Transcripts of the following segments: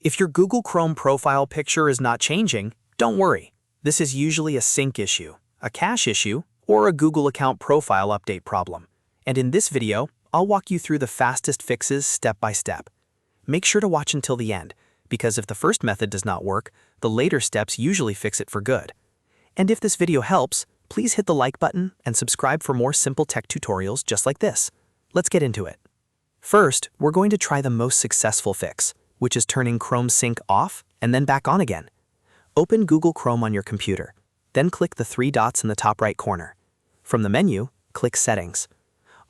If your Google Chrome profile picture is not changing, don't worry. This is usually a sync issue, a cache issue, or a Google account profile update problem. And in this video, I'll walk you through the fastest fixes step by step. Make sure to watch until the end, because if the first method does not work, the later steps usually fix it for good. And if this video helps, please hit the like button and subscribe for more simple tech tutorials just like this. Let's get into it. First, we're going to try the most successful fix, which is turning Chrome Sync off and then back on again. Open Google Chrome on your computer, then click the three dots in the top right corner. From the menu, click Settings.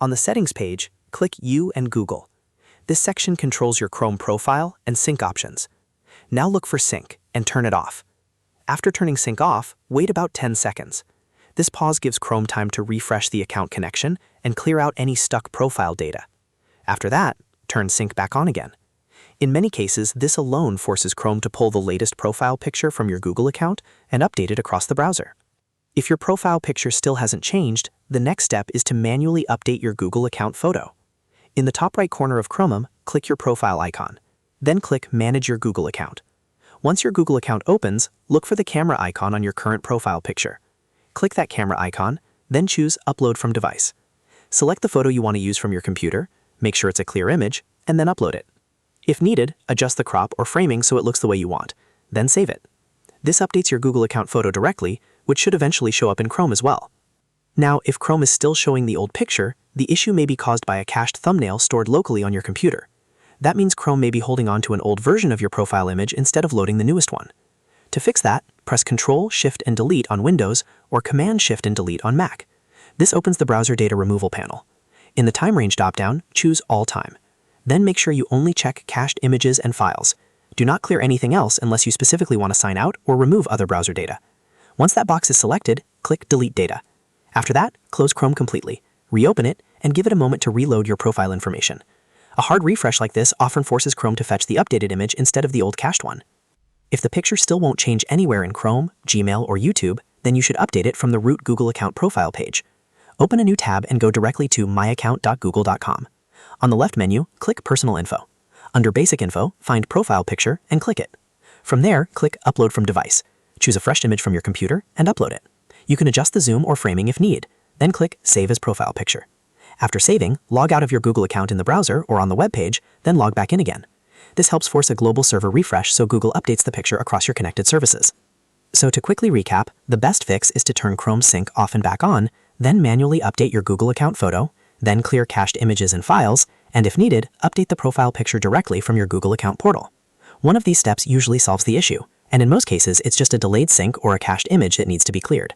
On the Settings page, click You and Google. This section controls your Chrome profile and sync options. Now look for Sync and turn it off. After turning Sync off, wait about 10 seconds. This pause gives Chrome time to refresh the account connection and clear out any stuck profile data. After that, turn Sync back on again. In many cases, this alone forces Chrome to pull the latest profile picture from your Google account and update it across the browser. If your profile picture still hasn't changed, the next step is to manually update your Google account photo. In the top right corner of Chrome, click your profile icon. Then click Manage your Google account. Once your Google account opens, look for the camera icon on your current profile picture. Click that camera icon, then choose Upload from Device. Select the photo you want to use from your computer, make sure it's a clear image, and then upload it. If needed, adjust the crop or framing so it looks the way you want, then save it. This updates your Google account photo directly, which should eventually show up in Chrome as well. Now, if Chrome is still showing the old picture, the issue may be caused by a cached thumbnail stored locally on your computer. That means Chrome may be holding on to an old version of your profile image instead of loading the newest one. To fix that, press Ctrl, Shift, and Delete on Windows or Command, Shift, and Delete on Mac. This opens the Browser Data Removal panel. In the Time Range drop-down, choose All Time. Then make sure you only check cached images and files. Do not clear anything else unless you specifically want to sign out or remove other browser data. Once that box is selected, click Delete Data. After that, close Chrome completely, reopen it, and give it a moment to reload your profile information. A hard refresh like this often forces Chrome to fetch the updated image instead of the old cached one. If the picture still won't change anywhere in Chrome, Gmail, or YouTube, then you should update it from the root Google account profile page. Open a new tab and go directly to myaccount.google.com. On the left menu, click Personal Info. Under Basic Info, find Profile Picture and click it. From there, click Upload from Device. Choose a fresh image from your computer and upload it. You can adjust the zoom or framing if need, then click Save as Profile Picture. After saving, log out of your Google account in the browser or on the web page, then log back in again. This helps force a global server refresh so Google updates the picture across your connected services. So to quickly recap, the best fix is to turn Chrome Sync off and back on, then manually update your Google account photo, then clear cached images and files, and if needed, update the profile picture directly from your Google account portal. One of these steps usually solves the issue, and in most cases, it's just a delayed sync or a cached image that needs to be cleared.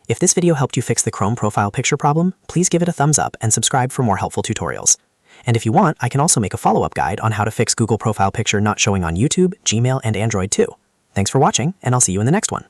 If this video helped you fix the Chrome profile picture problem, please give it a thumbs up and subscribe for more helpful tutorials. And if you want, I can also make a follow-up guide on how to fix Google profile picture not showing on YouTube, Gmail, and Android too. Thanks for watching, and I'll see you in the next one.